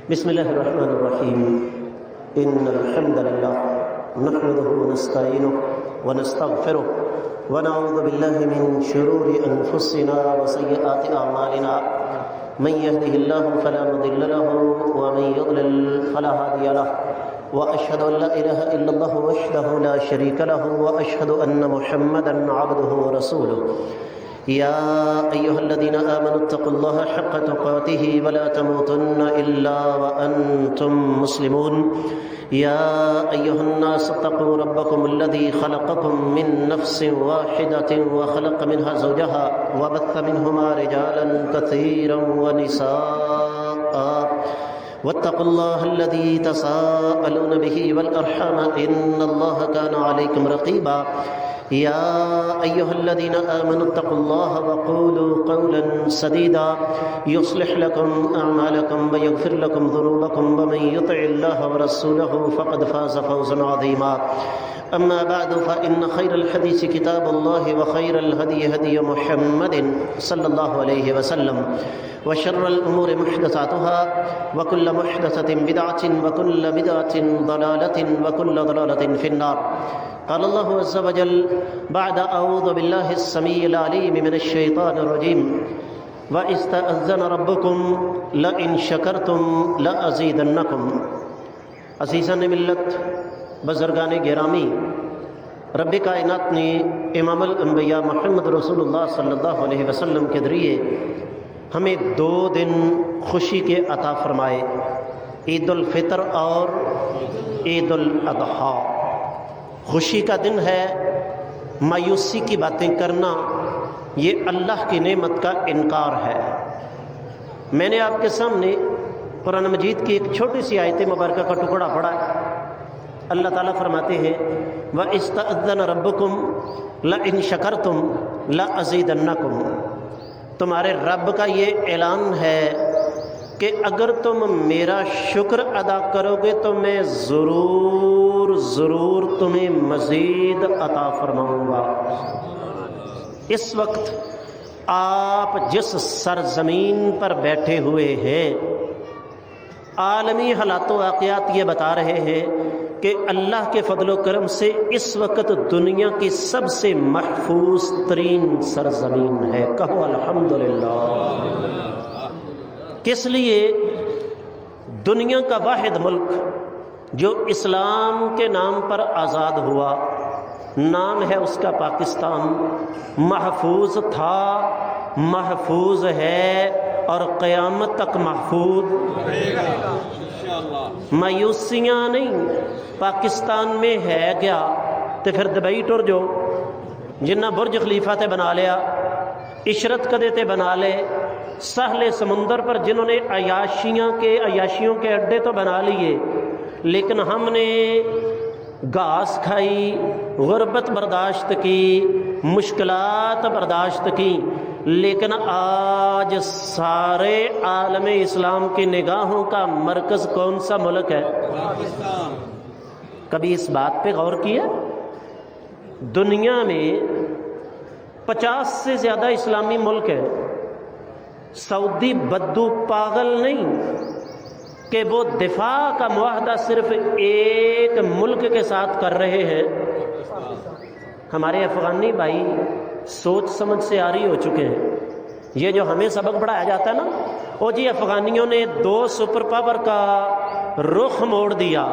بسم الله الرحمن الرحيم إن الحمد لله نحمده ونستعينه ونستغفره ونعوذ بالله من شرور أنفسنا وسيئات أعمالنا من يهده الله فلا مضل له ومن يضلل فلا هادي له وأشهد أن لا إله إلا الله وحده لا شريك له وأشهد أن محمدا عبده ورسوله يا أيها الذين آمنوا اتقوا الله حق تقاته ولا تموتن إلا وأنتم مسلمون يا أيها الناس اتقوا ربكم الذي خلقكم من نفس واحدة وخلق منها زوجها وبث منهما رجالا كثيرا ونساء واتقوا الله الذي تساءلون به والأرحام إن الله كان عليكم رقيبا يا أيها الذين آمنوا اتقوا الله وقولوا قولا سديدا يصلح لكم أعمالكم ويغفر لكم ذنوبكم ومن يطع الله ورسوله فقد فاز فوزا عظيما أما بعد فإن خير الحديث كتاب الله وخير الهدي هدي محمد صلى الله عليه وسلم وشر الأمور محدثاتها وكل محدثة بدعة وكل بدعة ضلالة وكل ضلالة في النار. قال الله عز وجل بعد أعوذ بالله السميع العليم من الشيطان الرجيم وَإِسْتَأَذَّنَ رَبُّكُمْ لَئِن شَكَرْتُمْ لَأَزِيدَنَّكُمْ. عزیزان ملت، بزرگان گرامی، رب کائنات نے امام الانبیاء محمد رسول اللہ صلی اللہ علیہ وسلم کے ذریعے ہمیں 2 دن خوشی کے عطا فرمائے، عید الفطر اور عید الاضحیٰ. خوشی کا دن ہے، مایوسی کی باتیں کرنا یہ اللہ کی نعمت کا انکار ہے. میں نے آپ کے سامنے قرآن مجید کی ایک چھوٹی سی آیت مبارکہ کا ٹکڑا پڑھا. اللہ تعالیٰ فرماتے ہیں وَإِسْتَأَذَّنَ رَبُّكُمْ لَئِن شَكَرْتُمْ لَأَزِيدَنَّكُمْ. تمہارے رب کا یہ اعلان ہے کہ اگر تم میرا شکر ادا کرو گے تو میں ضرور تمہیں مزید عطا فرماؤں گا. اس وقت آپ جس سرزمین پر بیٹھے ہوئے ہیں، عالمی حالات و واقعات یہ بتا رہے ہیں کہ اللہ کے فضل و کرم سے اس وقت دنیا کی سب سے محفوظ ترین سرزمین ہے. کہو الحمدللہ. کس لیے؟ دنیا کا واحد ملک جو اسلام کے نام پر آزاد ہوا، نام ہے اس کا پاکستان، محفوظ تھا، محفوظ ہے اور قیامت تک محفوظ رہے گا. مایوسیاں نہیں. پاکستان میں ہے کیا تو پھر دبئی ٹر جو جنہ برج خلیفہ تے بنا لیا، عشرت کدے تے بنا لے، ساحل سمندر پر جنہوں نے عیاشیوں کے اڈے تو بنا لیے، لیکن ہم نے گھاس کھائی، غربت برداشت کی، مشکلات برداشت کی، لیکن آج سارے عالم اسلام کی نگاہوں کا مرکز کون سا ملک ہے؟ پاکستان. کبھی اس بات پہ غور کیا؟ دنیا میں 50 سے زیادہ اسلامی ملک ہیں. سعودی بدو پاگل نہیں کہ وہ دفاع کا معاہدہ صرف ایک ملک کے ساتھ کر رہے ہیں. ہمارے افغانی بھائی سوچ سمجھ سے آری ہو چکے ہیں. یہ جو ہمیں سبق پڑھایا جاتا ہے نا، وہ جی افغانیوں نے 2 سپر پاور کا رخ موڑ دیا.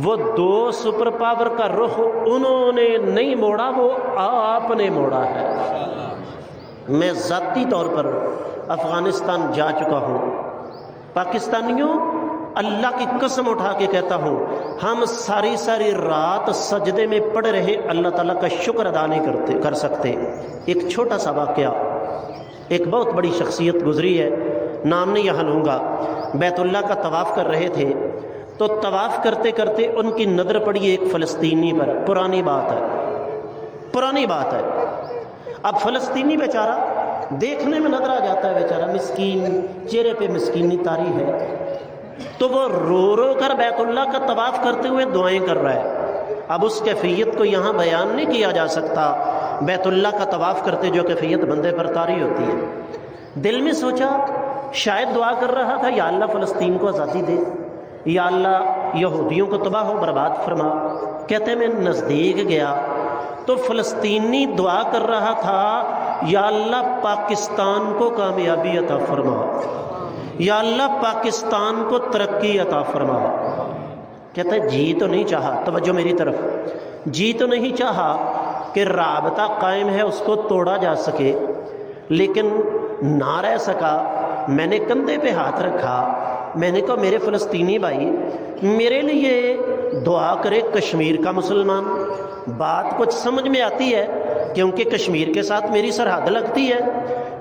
وہ 2 سپر پاور کا رخ انہوں نے نہیں موڑا، وہ آپ نے موڑا ہے. میں ذاتی طور پر افغانستان جا چکا ہوں. پاکستانیوں، اللہ کی قسم اٹھا کے کہتا ہوں، ہم ساری رات سجدے میں پڑے رہے اللہ تعالیٰ کا شکر ادا نہیں کر سکتے. ایک چھوٹا سا واقعہ، ایک بہت بڑی شخصیت گزری ہے، نام نہیں یہاں لوں گا. بیت اللہ کا طواف کر رہے تھے تو طواف کرتے کرتے ان کی نظر پڑی ایک فلسطینی پر. پرانی بات ہے. اب فلسطینی بیچارہ دیکھنے میں نظر آ جاتا ہے، بیچارہ مسکین، چہرے پہ مسکینی طاری ہے، تو وہ رو کر بیت اللہ کا طواف کرتے ہوئے دعائیں کر رہا ہے. اب اس کیفیت کو یہاں بیان نہیں کیا جا سکتا. بیت اللہ کا طواف کرتے جو کیفیت بندے پر طاری ہوتی ہے، دل میں سوچا شاید دعا کر رہا تھا یا اللہ فلسطین کو آزادی دے، یا اللہ یہودیوں کو تباہ و برباد فرما۔ کہتے ہیں میں نزدیک گیا تو فلسطینی دعا کر رہا تھا یا اللہ پاکستان کو کامیابی عطا فرما، یا اللہ پاکستان کو ترقی عطا فرما۔ کہتا ہے جی تو نہیں چاہا، توجہ میری طرف، جی تو نہیں چاہا کہ رابطہ قائم ہے اس کو توڑا جا سکے، لیکن نہ رہ سکا۔ میں نے کندھے پہ ہاتھ رکھا، میں نے کہا میرے فلسطینی بھائی میرے لیے دعا کرے کشمیر کا مسلمان۔ بات کچھ سمجھ میں آتی ہے کیونکہ کشمیر کے ساتھ میری سرحد لگتی ہے۔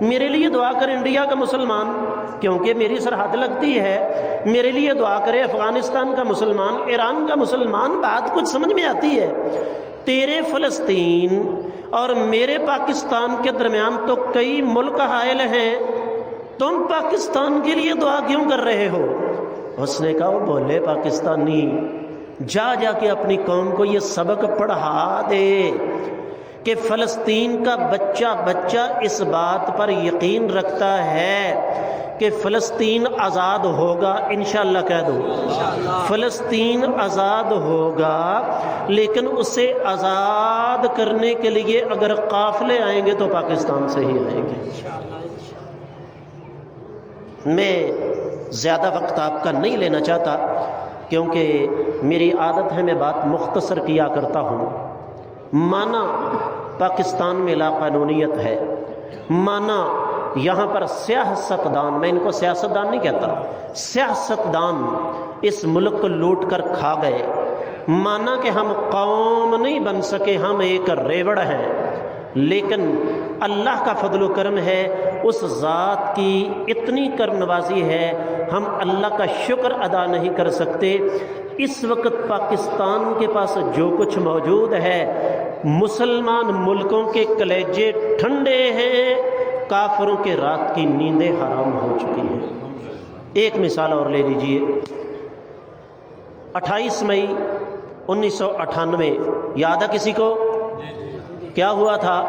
میرے لیے دعا کرے انڈیا کا مسلمان کیونکہ میری سرحد لگتی ہے۔ میرے لیے دعا کرے افغانستان کا مسلمان، ایران کا مسلمان۔ بات کچھ سمجھ میں آتی ہے۔ تیرے فلسطین اور میرے پاکستان کے درمیان تو کئی ملک حائل ہیں، تم پاکستان کے لیے دعا کیوں کر رہے ہو؟ اس نے کہا وہ بولے پاکستانی جا کے اپنی قوم کو یہ سبق پڑھا دے کہ فلسطین کا بچہ اس بات پر یقین رکھتا ہے کہ فلسطین آزاد ہوگا، انشاءاللہ کہہ دو فلسطین آزاد ہوگا، لیکن اسے آزاد کرنے کے لیے اگر قافلے آئیں گے تو پاکستان سے ہی آئیں گے۔ میں زیادہ وقت آپ کا نہیں لینا چاہتا کیونکہ میری عادت ہے میں بات مختصر کیا کرتا ہوں۔ مانا پاکستان میں لا قانونیت ہے، مانا یہاں پر سیاستدان، میں ان کو سیاستدان نہیں کہتا، سیاستدان اس ملک کو لوٹ کر کھا گئے، مانا کہ ہم قوم نہیں بن سکے، ہم ایک ریوڑ ہیں، لیکن اللہ کا فضل و کرم ہے، اس ذات کی اتنی کرم نوازی ہے، ہم اللہ کا شکر ادا نہیں کر سکتے۔ اس وقت پاکستان کے پاس جو کچھ موجود ہے، مسلمان ملکوں کے کلیجے ٹھنڈے ہیں، کافروں کے رات کی نیندیں حرام ہو چکی ہیں۔ ایک مثال اور لے لیجئے، 28 مئی 1998 یاد ہے کسی کو؟ کیا ہوا تھا؟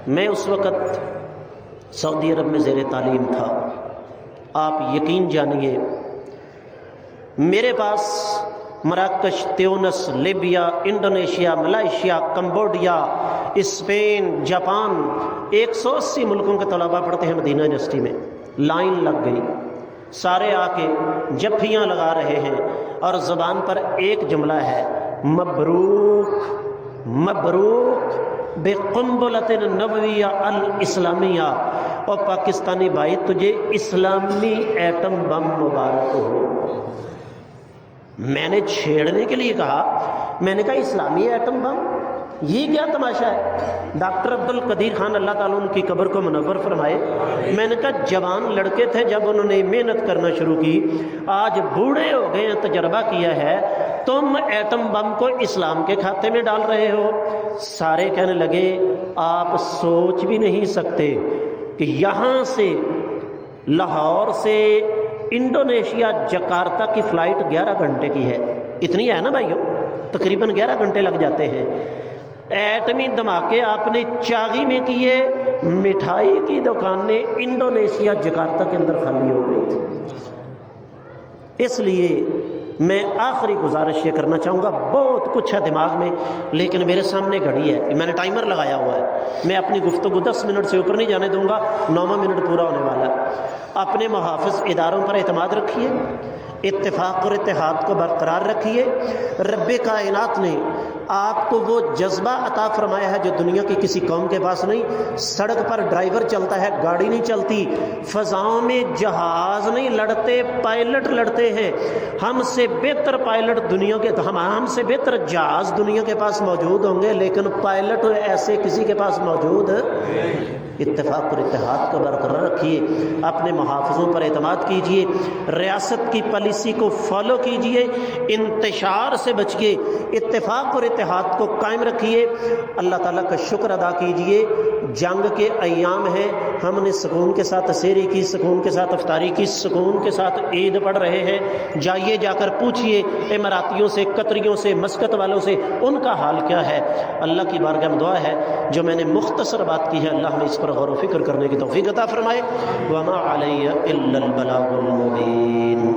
میں اس وقت سعودی عرب میں زیر تعلیم تھا۔ آپ یقین جانیے میرے پاس مراکش، تیونس، Libya, Indonesia, Malaysia, Cambodia, Spain, Japan, 180 ملکوں کے طلباء پڑھتے ہیں مدینہ یونیورسٹی میں۔ لائن لگ گئی، سارے آ کے جفیاں لگا رہے ہیں اور زبان پر ایک جملہ ہے، مبروک مبروک بقنبلۃ نبویہ الاسلامیہ، اور پاکستانی بھائی تجھے اسلامی ایٹم بم مبارک ہو۔ میں نے چھیڑنے کے لیے کہا، میں نے کہا اسلامی ایٹم بم، یہ کیا تماشا ہے؟ ڈاکٹر عبدالقدیر خان اللہ تعالیٰ ان کی قبر کو منور فرمائے، میں نے کہا جوان لڑکے تھے جب انہوں نے محنت کرنا شروع کی، آج بوڑھے ہو گئے ہیں، تجربہ کیا ہے، تم ایٹم بم کو اسلام کے کھاتے میں ڈال رہے ہو۔ سارے کہنے لگے آپ سوچ بھی نہیں سکتے کہ یہاں سے لاہور سے انڈونیشیا جکارتا کی فلائٹ 11 گھنٹے کی ہے، اتنی ہے نا بھائیو، تقریباً 11 گھنٹے لگ جاتے ہیں۔ ایٹمی دھماکے آپ نے چاغی میں کیے، مٹھائی کی دکانیں انڈونیشیا جکارتا کے اندر خالی ہو گئی تھی۔ اس لیے میں آخری گزارش یہ کرنا چاہوں گا، بہت کچھ ہے دماغ میں لیکن میرے سامنے گھڑی ہے، میں نے ٹائمر لگایا ہوا ہے، میں اپنی گفتگو 10 منٹ سے اوپر نہیں جانے دوں گا، 9واں منٹ پورا ہونے والا ہے۔ اپنے محافظ اداروں پر اعتماد رکھیے، اتفاق اور اتحاد کو برقرار رکھیے۔ رب کائنات نے آپ کو وہ جذبہ عطا فرمایا ہے جو دنیا کی کسی قوم کے پاس نہیں۔ سڑک پر ڈرائیور چلتا ہے، گاڑی نہیں چلتی، فضاؤں میں جہاز نہیں لڑتے، پائلٹ لڑتے ہیں۔ ہم سے بہتر پائلٹ دنیا کے، ہم سے بہتر جہاز دنیا کے پاس موجود ہوں گے لیکن پائلٹ ایسے کسی کے پاس موجود۔ اتفاق اور اتحاد کو برقرار رکھیے، اپنے محافظوں پر اعتماد کیجیے۔ ریاست کی پالیسی پالیسی کو فالو کیجئے، انتشار سے بچیے، اتفاق اور اتحاد کو قائم رکھیے، اللہ تعالیٰ کا شکر ادا کیجئے۔ جنگ کے ایام ہیں، ہم نے سکون کے ساتھ سحری کی، سکون کے ساتھ افطاری کی، سکون کے ساتھ عید پڑھ رہے ہیں۔ جائیے جا کر پوچھئے اماراتیوں سے، قطریوں سے، مسقط والوں سے، ان کا حال کیا ہے۔ اللہ کی بارگاہ میں دعا ہے جو میں نے مختصر بات کی ہے، اللہ ہمیں اس پر غور و فکر کرنے کی توفیق عطا فرمائے۔ وما علی الا البلاغ المبین۔